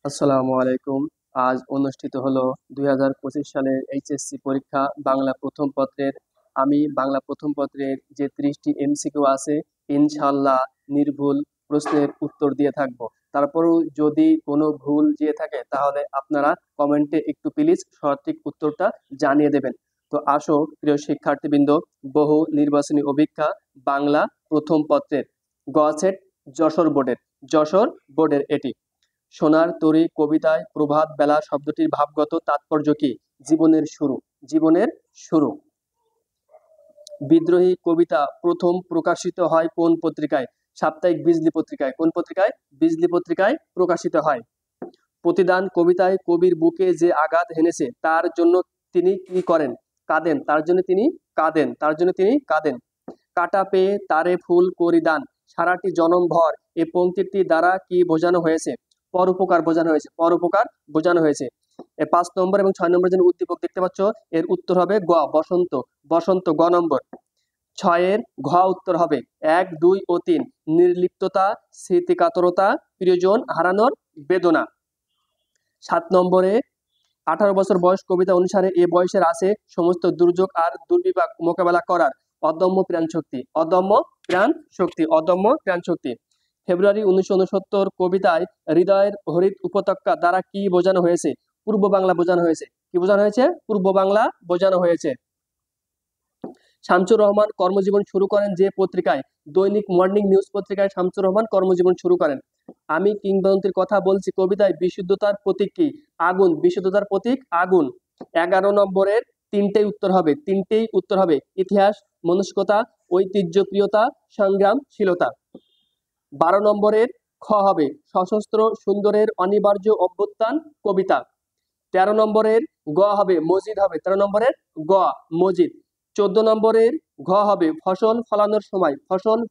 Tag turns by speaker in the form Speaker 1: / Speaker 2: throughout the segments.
Speaker 1: আসসালামু আলাইকুম। আজ অনুষ্ঠিত হলো 2025 সালের এইচএসসি পরীক্ষা বাংলা প্রথম পত্রের। আমি বাংলা প্রথম পত্রের যে 30টি এমসিকিউ আছে, ইনশাল্লাহ নির্ভুল প্রশ্নের উত্তর দিয়ে থাকব। তারপরেও যদি কোনো ভুল দিয়ে থাকে তাহলে আপনারা কমেন্টে একটু প্লিজ সঠিক উত্তরটা জানিয়ে দেবেন। তো আসো প্রিয় শিক্ষার্থীবৃন্দ, বহু নির্বাচনী অভিজ্ঞতা বাংলা প্রথম পত্রের গ সেট যশোর বোর্ডের এটি। সোনার তরী কবিতায় প্রভাত বেলা শব্দটির ভাবগত তাৎপর্য কি? জীবনের শুরু। বিদ্রোহী কবিতা প্রথম প্রকাশিত হয় কোন পত্রিকায়? সাপ্তাহিক বিজলি পত্রিকায়। কোন পত্রিকায়? বিজলি পত্রিকায় প্রকাশিত হয়। প্রতিদান কবিতায় কবির বুকে যে আঘাত হেনেছে তার জন্য তিনি কি করেন? কাঁদেন। তার জন্য তিনি কাঁদেন। কাটা পেয়ে তারে ফুল করি দান, সারাটি জনম ভর। এই পংক্তিটি দ্বারা কি বোঝানো হয়েছে? পরোপকার বোঝানো হয়েছে। 5 নম্বর এবং 6 নম্বর যেন উদ্দীপক দেখতে পাচ্ছ, এর উত্তর হবে গ বসন্ত গ নম্বর। 6-এর ঘ উত্তর হবে 1, 2 ও 3। নির্লিপ্ততা, স্মৃতিকাতরতা, প্রিয়জন হারানোর বেদনা। 7 নম্বরে 18 বছর বয়স কবিতা অনুসারে এ বয়সের আছে সমস্ত দুর্যোগ আর দুর্বিপাক মোকাবেলা করার অদম্য প্রাণ শক্তি। ফেব্রুয়ারি 1969 কবিতায় হৃদয়ের হরিত উপত্যকা দ্বারা কি বোঝানো হয়েছে? পূর্ব বাংলা বোঝানো হয়েছে। কি বোঝানো হয়েছে? পূর্ব বাংলা বোঝানো হয়েছে। শামসুর রহমান কর্মজীবন শুরু করেন যে পত্রিকায়? দৈনিক মর্নিং নিউজ পত্রিকায় শামসুর রহমান কর্মজীবন শুরু করেন। আমি কিংবদন্তির কথা বলছি কবিতায় বিশুদ্ধতার প্রতীক কি? বিশুদ্ধতার প্রতীক আগুন। 11 নম্বরের তিনটেই উত্তর হবে ইতিহাস, মনস্কতা, ঐতিহ্যপ্রিয়তা, সংগ্রামশীলতা। 12 নম্বরের খ হবে সশস্ত্র সুন্দরের অনিবার্য অভ্যুত্থান কবিতা। 13 নম্বরের গ হবে মজিদ হবে। 13 নম্বরের গ মজিদ। 14 নম্বরের ঘ হবে ফসল ফলানোর সময়। 15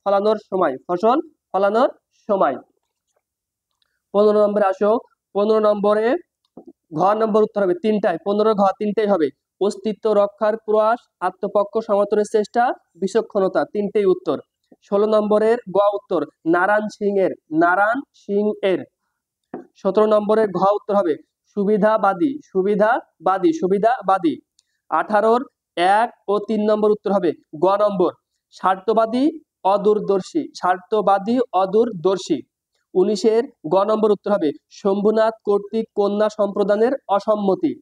Speaker 1: নম্বরে আসো। 15 নম্বরে ঘ নম্বর উত্তর হবে 3টায়। 15 ঘ 3টাই হবে। অস্তিত্ব রক্ষার প্রয়াস, আত্মপক্ষ সমর্থনের চেষ্টা, বিচক্ষণতা, 3টেই উত্তর। 16 নম্বরের গ উত্তর নারায়ণ সিং এর। 17 নম্বরের ঘ উত্তর হবে সুবিধাবাদী। 18-র 1 ও 3 নম্বর উত্তর হবে গ নম্বর স্বার্থবাদী অদূরদর্শী। 19-এর গ নম্বর উত্তর হবে শম্ভুনাথ কর্তৃক কন্যা সম্প্রদানের অসম্মতি।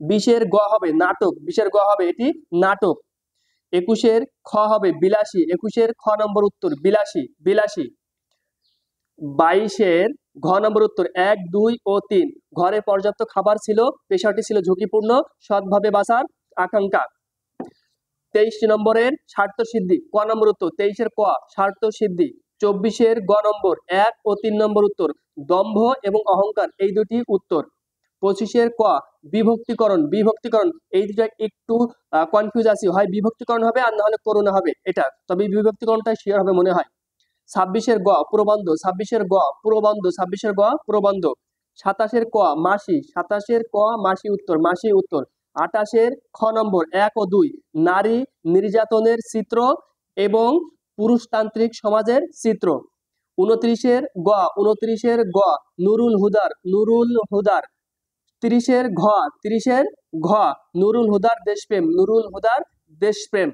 Speaker 1: 20-এর গ হবে এটি নাটক। 21-এর খ হবে বিলাসী। 21-এর খ নম্বর উত্তর বিলাসী। 22-এর ঘ নম্বর উত্তর 1, 2 ও 3। ঘরে পর্যাপ্ত খাবার ছিল, পেশাটি ছিল ঝুঁকিপূর্ণ, সৎভাবে বাঁচার আকাঙ্ক্ষা। 23 নম্বরের স্বার্থ সিদ্ধি ক নম্বর উত্তর। 23-এর ক স্বার্থ সিদ্ধি। 24-এর গ নম্বর 1 ও 3 নম্বর উত্তর দম্ভ এবং অহংকার, এই দুটি উত্তর। 25-এর ক বিভক্তিকরণ। এই দুটো একটু কনফিউজ আছি, হয় বিভক্তিকরণ হবে আর না হলে করুণা হবে এটা, তবে বিভক্তিকরণটা শিওর হবে মনে হয়। 26-এর গ প্রবন্ধ। 27-এর গ প্রবন্ধ। 27-এর ক মাসি উত্তর। 28-এর খ নম্বর 1 ও 2 নারী নির্যাতনের চিত্র এবং পুরুষতান্ত্রিক সমাজের চিত্র। 29-এর গ নুরুল হুদার। 30-এর ঘ নুরুল হুদার দেশপ্রেম।